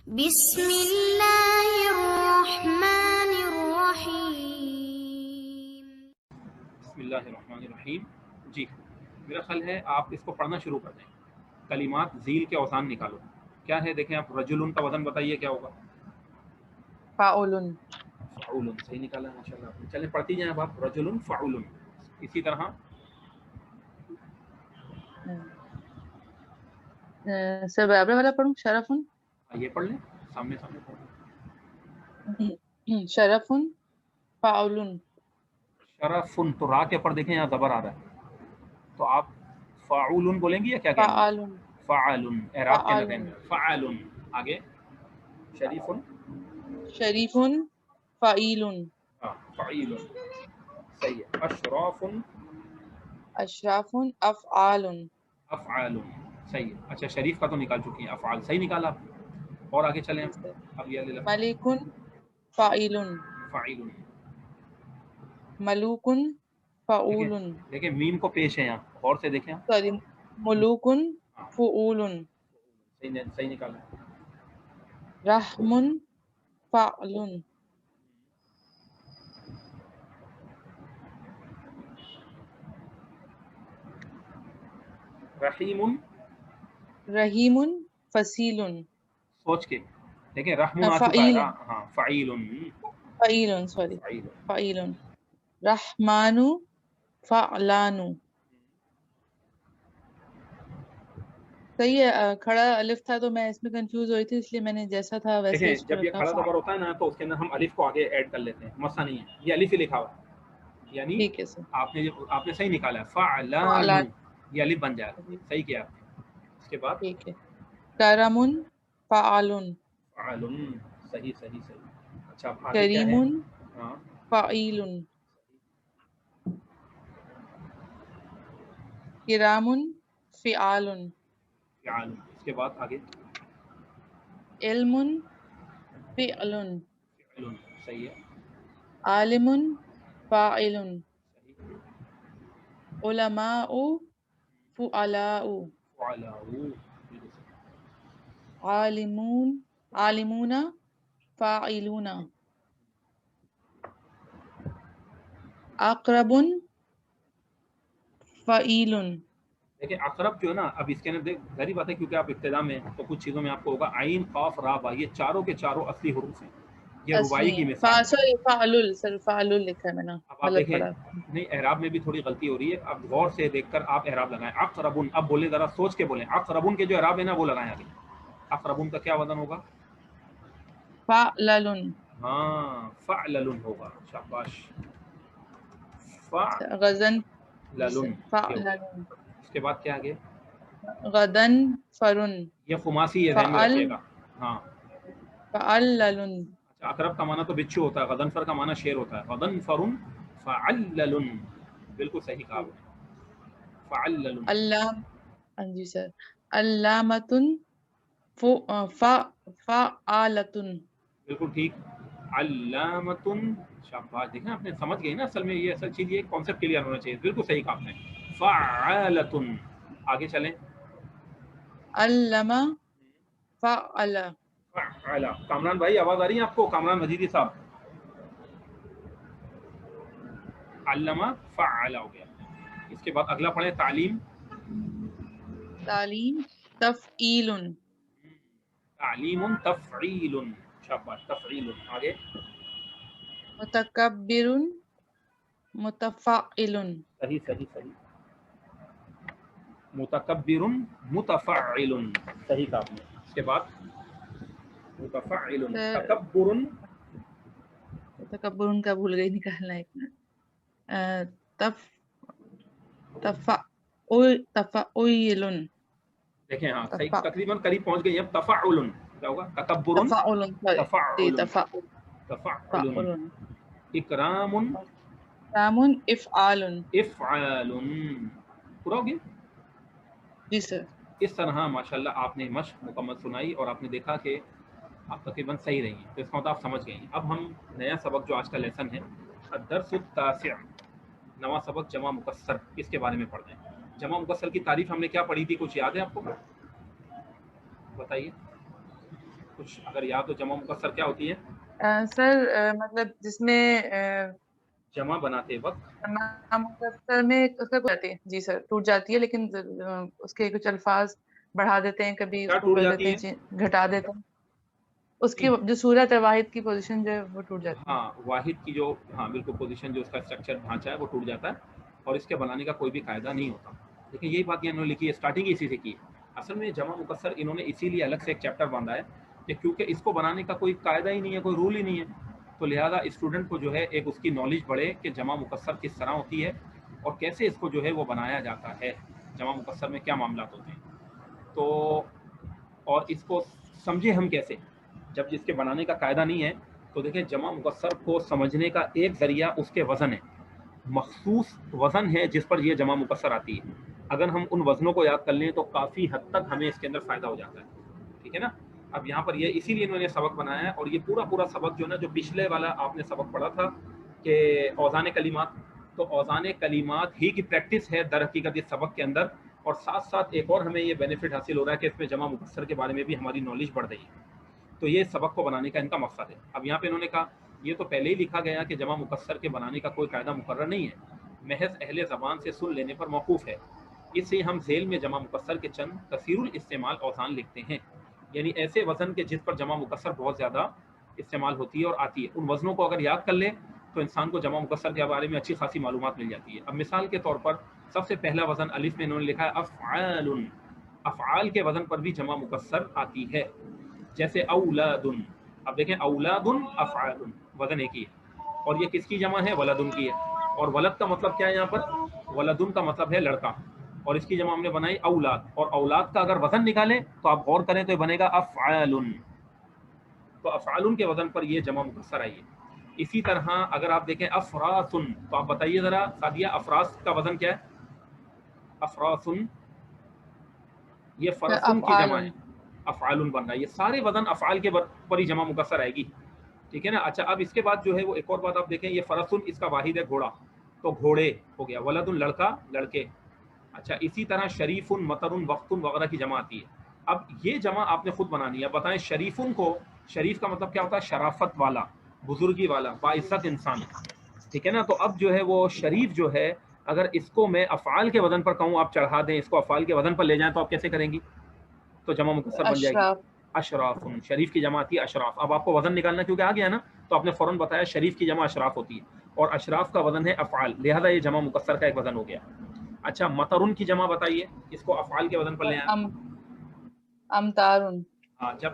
بسم اللہ الرحمن الرحیم. بسم اللہ الرحمن الرحیم. جی میرا خیال ہے آپ اس کو پڑھنا شروع کر دیں. کلمات ذیل کے اوزان نکالو. کیا ہے دیکھیں آپ. رجل کا وزن بتائیے کیا ہوگا. فاعل. فعول. صحیح نکالا ماشاءاللہ. چلیں پڑھتی جائیں اب آپ. رجل فعول. اسی طرح سر برابر والا پڑھوں. شرفن. یہ پڑھ لیں سامنے سامنے پڑھ لیں. شرفن فاعل. شرفن تو را کے اوپر دیکھیں یہاں زبر آ رہا ہے تو آپ فاعول بولیں گی یا کیا کہیں گے. فعال. فعال. اعراب کے فعال. لگیں گے. فعال. آگے شریف. شریفن فعیل. فعیل. صحیح ہے. اشراف. اشرافن افعال. افعال. صحیح ہے. اچھا شریف کا تو نکال چکی ہیں. افعال صحیح نکالا آپ. اور آگے چلیں اب یہ لے لیں. ملکن فعیل. فعیل. ملوکن فعول. دیکھیں میم کو پیش ہے یہاں غور سے دیکھیں. سوری ملوکن فعول. صحیح نکالا. رحمن فعل. رحیم. رحیم فصیل. سوچ کے دیکھیں. رحم آ چکا ہے. فعیل. ہاں فعیل. فعیل. سوری فعیل. فعیل. رحمان فعلان. صحیح ہے. کھڑا الف تھا تو میں اس میں کنفیوز ہوئی تھی اس لیے میں نے جیسا تھا ویسے دیکھیں اس کو جب یہ رکھا. کھڑا زبر ہوتا ہے نا تو اس کے اندر ہم الف کو آگے ایڈ کر لیتے ہیں. مسئلہ نہیں ہے. یہ الف ہی لکھا ہوا ہے یعنی ٹھیک ہے سر. آپ نے صحیح نکالا ہے. فعلان. یہ الف بن جائے گا. صحیح کیا آپ نے. اس کے بعد ٹھیک ہے. کرمن فعال. فعال. صحیح صحیح صحیح. اچھا آگے کیا کریم ہے. ہاں فعیل. کرام فعال. فعال. اس کے بعد آگے علم فعل. فعل. صحیح ہے. عالم فاعل. صحیح. علماء فعلاء. فعلاء. عالمون فاعلون. اقرب فعیل. دیکھیں اقرب جو ہے نا اب اس کے اندر ظاہری بات ہے کیونکہ آپ ابتدا میں تو کچھ چیزوں میں آپ کو ہوگا عین قاف را با یہ چاروں کے چاروں اصلی حروف ہیں. یہ رباعی کی مثال ہے. سوری فعلل سر فعلل لکھا ہے میں نے اب آپ غلط دیکھیں پڑھا. نہیں اعراب میں بھی تھوڑی غلطی ہو رہی ہے. اب غور سے دیکھ کر آپ اعراب لگائیں. اقربن. اب بولیں ذرا سوچ کے بولیں. اقربن کے جو اعراب ہے نا وہ لگائیں آگے. اقربن کا کیا وزن ہوگا. فعلل. ہاں فعلل ہوگا. شاباش. غزن فعلل. فعلل. اس کے بعد کیا آگے. غدن فرن. یہ خماسی ہے ذہن میں رکھیے گا. ہاں فعلل. اچھا اقرب کا معنی تو بچھو ہوتا ہے. غضنفر کا معنی شیر ہوتا ہے. غضنفر فعلل. بالکل صحیح کہا آپ نے. فعلل. اللہ. ہاں جی سر. علامتن فعالتن. بالکل ٹھیک. علامتن. شاباش. دیکھیں آپ نے سمجھ گئی نا اصل میں یہ اصل چیز یہ کانسیپٹ کلیئر ہونا چاہیے. بالکل صحیح کہا آپ نے. فعالتن. آگے چلیں. علم فعل. فعل. کامران بھائی آواز آ رہی ہے آپ کو. کامران مجیدی صاحب. علامہ فعل ہو گیا. اس کے بعد اگلا پڑھیں. تعلیم. تعلیم تفعیل. تعلیم تفعیل. شاباش. تفعیل. آگے متکبر متفعل. صحیح صحیح صحیح. متکبر متفعل. صحیح کہا آپ نے. اس کے بعد متفعل. تکبر. تکبر کا بھول گئی نکالنا ایک منٹ. تفعیل. دیکھیں ہاں صحیح تقریباً قریب پہنچ گئی. اب تفعل کیا ہوگا. تکبر تفعل. تفعل. تفعل. تفعل. اکرام رام افعال. افعال. پورا ہو گیا. جی سر. اس طرح ماشاءاللہ آپ نے مشق مکمل سنائی اور آپ نے دیکھا کہ آپ تقریباً صحیح رہی ہیں. تو اس کا مطلب آپ سمجھ گئی ہیں. اب ہم نیا سبق جو آج کا لیسن ہے الدرس التاسع نواں سبق جمع مکسر اس کے بارے میں پڑھتے ہیں. جمع مکسر کی تعریف ہم نے کیا پڑھی تھی. کچھ یاد ہے آپ کو. بتائیے. کچھ اگر یاد تو جمع مکسر کیا ہوتی ہے؟ سر مطلب جس میں جمع بناتے وقت جمع مکسر میں اس کا جاتی ہے جی سر ٹوٹ جاتی ہے، لیکن اس کے کچھ الفاظ بڑھا دیتے ہیں، کبھی کیا اس کو ٹوٹ کر جاتی دیتے ہے؟ ہیں گھٹا دیتے ہیں، اس کی جو صورت ہے واحد کی پوزیشن جو ہے وہ ٹوٹ جاتی ہے. ہاں واحد کی جو بالکل پوزیشن جو اس کا اسٹرکچر ڈھانچہ ہے وہ ٹوٹ جاتا ہے اور اس کے بنانے کا کوئی بھی قاعدہ نہیں ہوتا. لیکن یہی بات انہوں نے لکھی ہے، اسٹارٹنگ اسی سے کی ہے. اصل میں جمع مکسر انہوں نے اسی لیے الگ سے ایک چیپٹر باندھا ہے کہ کیونکہ اس کو بنانے کا کوئی قاعدہ ہی نہیں ہے، کوئی رول ہی نہیں ہے، تو لہٰذا اسٹوڈنٹ کو جو ہے ایک اس کی نالج بڑھے کہ جمع مکسر کس طرح ہوتی ہے اور کیسے اس کو جو ہے وہ بنایا جاتا ہے، جمع مکسر میں کیا معاملات ہوتے ہیں. تو اور اس کو سمجھے ہم کیسے، جب اس کے بنانے کا قاعدہ نہیں ہے. تو دیکھیں جمع مکسر کو سمجھنے کا ایک ذریعہ اس کے وزن ہے، مخصوص وزن ہے جس پر یہ جمع مکسر آتی ہے. اگر ہم ان وزنوں کو یاد کر لیں تو کافی حد تک ہمیں اس کے اندر فائدہ ہو جاتا ہے. ٹھیک ہے نا. اب یہاں پر یہ اسی لیے انہوں نے سبق بنایا ہے، اور یہ پورا سبق جو نا جو پچھلے والا آپ نے سبق پڑھا تھا کہ اوزان کلمات، تو اوزان کلمات ہی کی پریکٹس ہے در حقیقت اس سبق کے اندر. اور ساتھ ساتھ ایک اور ہمیں یہ بینیفٹ حاصل ہو رہا ہے کہ اس میں جمع مکسر کے بارے میں بھی ہماری نالج بڑھ رہی ہے. تو یہ سبق کو بنانے کا ان کا مقصد ہے. اب یہاں پہ انہوں نے کہا یہ تو پہلے ہی لکھا گیا کہ جمع مکسر کے بنانے کا کوئی قاعدہ مقرر نہیں ہے، محض اہل زبان سے سن لینے پر موقوف ہے. اس سے ہم ذیل میں جمع مکسر کے چند کثیر الاستعمال اوزان لکھتے ہیں، یعنی ایسے وزن کے جس پر جمع مکسر بہت زیادہ استعمال ہوتی ہے اور آتی ہے. ان وزنوں کو اگر یاد کر لے تو انسان کو جمع مکسر کے بارے میں اچھی خاصی معلومات مل جاتی ہے. اب مثال کے طور پر سب سے پہلا وزن الف میں انہوں نے لکھا ہے افعال. افعال کے وزن پر بھی جمع مکسر آتی ہے، جیسے اولاد. اب دیکھیں اولاد افعال وزن ایک ہی ہے، اور یہ کس کی جمع ہے؟ ولدن کی ہے. اور ولد کا مطلب کیا ہے یہاں پر؟ ولدن کا مطلب ہے لڑکا، اور اس کی جمع ہم نے بنائی اولاد. اور اولاد کا اگر وزن نکالیں تو آپ غور کریں تو یہ بنے گا افعال. تو افعال کے وزن پر یہ جمع مکسر آئی ہے. اسی طرح اگر آپ دیکھیں افراس، تو آپ بتائیے ذرا سعدیہ افراس کا وزن کیا ہے؟ افراس یہ فرسن کی جمع ہے، افعال بن رہا ہے. یہ سارے وزن افعال کے پر ہی جمع مکسر آئے گی. ٹھیک ہے نا. اچھا اب اس کے بعد جو ہے وہ ایک اور بات آپ دیکھیں، یہ فرسن اس کا واحد ہے گھوڑا، تو گھوڑے ہو گیا. ولد لڑکا لڑکے. اچھا اسی طرح شریف مطر وقت وغیرہ کی جمع آتی ہے. اب یہ جمع آپ نے خود بنانی ہے. بتائیں شریفن کو، شریف کا مطلب کیا ہوتا ہے؟ شرافت والا، بزرگی والا، باعزت انسان. ٹھیک ہے نا. تو اب جو ہے وہ شریف جو ہے اگر اس کو میں افعال کے وزن پر کہوں آپ چڑھا دیں اس کو افعال کے وزن پر لے جائیں تو آپ کیسے کریں گی؟ تو جمع مکسر بن جائے گی اشراف. شریف کی جمع آتی ہے اشراف. اب آپ کو وزن نکالنا کیونکہ آ گیا نا تو آپ نے فوراً بتایا شریف کی جمع اشراف ہوتی ہے، اور اشراف کا وزن ہے افعال، لہذا یہ جمع مکسر کا ایک وزن ہو گیا. اچھا مطرن کی جمع بتائیے، اس کو افعال کے وزن پر لے آئیں. امتارن. ہاں جب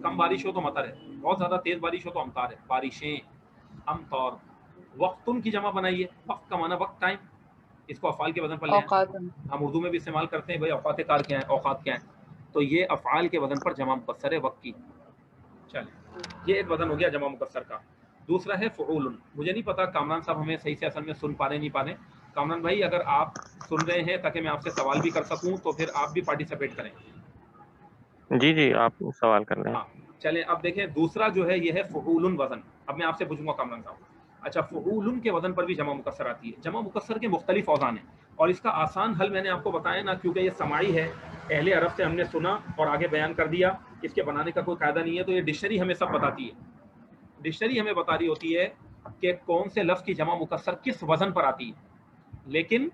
کم بارش ہو تو مطر ہے، بہت زیادہ تیز بارش ہو تو امطار ہے، بارشیں، امطار. وقتن کی جمع بنائیے، وقت کا معنی وقت، ٹائم، اس کو افعال کے وزن پر لے آئیں. ہم اردو میں بھی استعمال کرتے ہیں بھائی اوقات کار کیا ہیں، اوقات کیا ہیں، تو یہ افعال کے وزن پر جمع مکسر ہے وقت کی. چلیں یہ ایک وزن ہو گیا جمع مکسر کا. دوسرا ہے فعول. مجھے نہیں پتا کامران صاحب ہمیں صحیح سے اصل میں سن پا رہے نہیں پا رہے. کامران بھائی اگر آپ سن رہے ہیں تاکہ میں آپ سے سوال بھی کر سکوں تو پھر آپ بھی پارٹیسپیٹ کریں. جی آپ سوال کر رہے ہیں. ہاں چلیں اب دیکھیں دوسرا جو ہے یہ ہے فعول وزن. اب میں آپ سے پوچھوں گا کامران صاحب، اچھا فعول کے وزن پر بھی جمع مکسر آتی ہے. جمع مکسر کے مختلف اوزان ہیں اور اس کا آسان حل میں نے آپ کو بتایا نا، کیونکہ یہ سماعی ہے، اہل عرب سے ہم نے سنا اور آگے بیان کر دیا. اس کے بنانے کا کوئی قاعدہ نہیں ہے، تو یہ ڈکشنری ہمیں سب بتاتی ہے. ڈکشنری ہمیں بتا رہی ہوتی ہے کہ کون سے لفظ کی جمع مکسر کس وزن پر آتی ہے. لیکن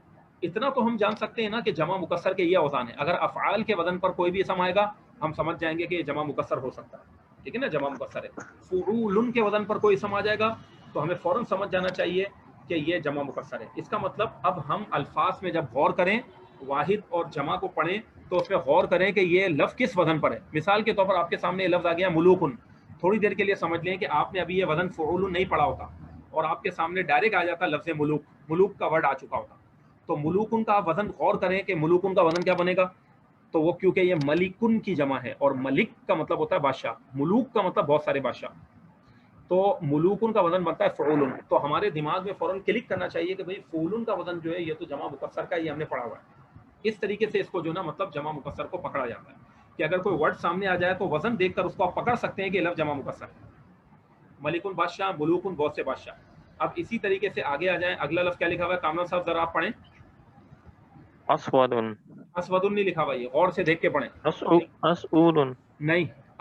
اتنا تو ہم جان سکتے ہیں نا کہ جمع مکسر کے یہ اوزان ہے. اگر افعال کے وزن پر کوئی بھی اسم آئے گا ہم سمجھ جائیں گے کہ یہ جمع مکسر ہو سکتا ہے. ٹھیک ہے نا، جمع مکسر ہے. فعول کے وزن پر کوئی اسم آ جائے گا تو ہمیں فوراً سمجھ جانا چاہیے کہ یہ جمع مکسر ہے. اس کا مطلب اب ہم الفاظ میں جب غور کریں، واحد اور جمع کو پڑھیں تو اس میں غور کریں کہ یہ لفظ کس وزن پر ہے. مثال کے طور پر آپ کے سامنے یہ لفظ آ گیا ملوکن. تھوڑی دیر کے لیے سمجھ لیں کہ آپ نے ابھی یہ وزن فعول نہیں پڑھا ہوتا اور آپ کے سامنے ڈائریکٹ آ جاتا لفظ ملوک، ملوک کا ورڈ آ چکا ہوتا. تو ملوکن کا وزن غور کریں کہ ملوکن کا وزن کیا بنے گا. تو وہ کیونکہ یہ ملکن کی جمع ہے اور ملک کا مطلب ہوتا ہے بادشاہ، ملوک کا مطلب بہت سارے بادشاہ، تو ملوکن کا وزن بنتا ہے فعول. تو ہمارے دماغ میں فوراً کلک کرنا چاہیے کہ بھئی فعول کا وزن جو ہے یہ تو جمع مکسر کا، یہ ہم نے پڑھا ہوا ہے. اس طریقے سے اس کو جو نا مطلب جمع مکسر کو پکڑا جاتا ہے کہ اگر کوئی ورڈ سامنے آ جائے تو وزن دیکھ کر اس کو آپ پکڑ سکتے ہیں کہ یہ لفظ جمع مکسر ہے. ملکن بادشاہ، ملوکن بہت سے بادشاہ. اب اسی طریقے سے آگے آ جائیں، اگلا لفظ کیا لکھا ہوا ہے کامران صاحب ذرا آپ پڑھیں. اسود. اسود نہیں لکھا ہوا، یہ غور سے دیکھ کے پڑھیں. اسعود نہیں،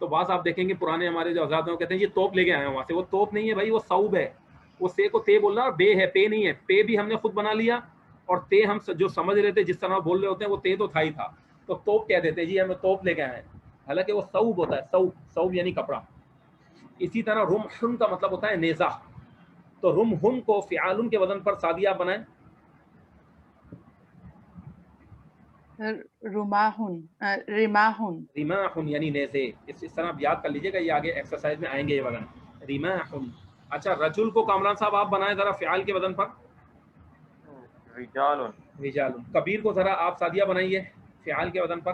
تو بعض آپ دیکھیں گے پرانے ہمارے جو حضرات ہیں وہ کہتے ہیں یہ توپ لے کے آئے ہیں وہاں سے، وہ توپ نہیں ہے بھائی، وہ صوب ہے. وہ سے کو تے بولنا اور بے ہے، پے نہیں ہے. پے بھی ہم نے خود بنا لیا اور تے ہم جو سمجھ رہے تھے جس طرح بول رہے ہوتے ہیں وہ تے تو تھا ہی تھا، تو توپ کہہ دیتے جی ہمیں توپ لے کے آئے ہیں، حالانکہ وہ صوب ہوتا ہے. صوب، صوب یعنی کپڑا. اسی طرح رمحن کا مطلب ہوتا ہے نیزہ، تو رمحن کو فعال کے وزن پر سادیہ بنائیں. رماحن، رماحن. ریماحن یعنی نیزے. اس طرح آپ یاد کر لیجیے گا، یہ آگے ایکسرسائز میں آئیں گے یہ وزن. ریماحن. اچھا رجل کو کامران صاحب آپ بنائیں ذرا فعال کے وزن پر. رجال. رجال. کبیر کو ذرا آپ سادیہ بنائیے فعال کے وزن پر.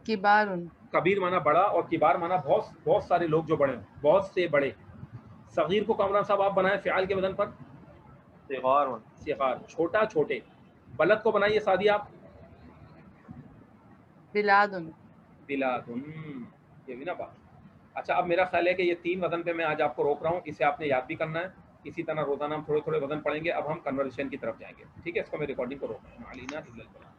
کبار. کبیر مانا بڑا اور کبار مانا بہت سارے لوگ جو بڑے، بہت سے بڑے. صغیر کو کامران صاحب آپ بنائیں فعال کے وزن پر. صغار. صغار چھوٹا، چھوٹے. بلد کو بنائیے سادیہ آپ. بلاد. بلاد. یہ بھی نا بات. اچھا اب میرا خیال ہے کہ یہ 3 وزن پہ میں آج آپ کو روک رہا ہوں، اسے آپ نے یاد بھی کرنا ہے. اسی طرح روزانہ ہم تھوڑے تھوڑے وزن پڑھیں گے. اب ہم کنورزیشن کی طرف جائیں گے، ٹھیک ہے. اس کو میں ریکارڈنگ کو روک رہا ہوں.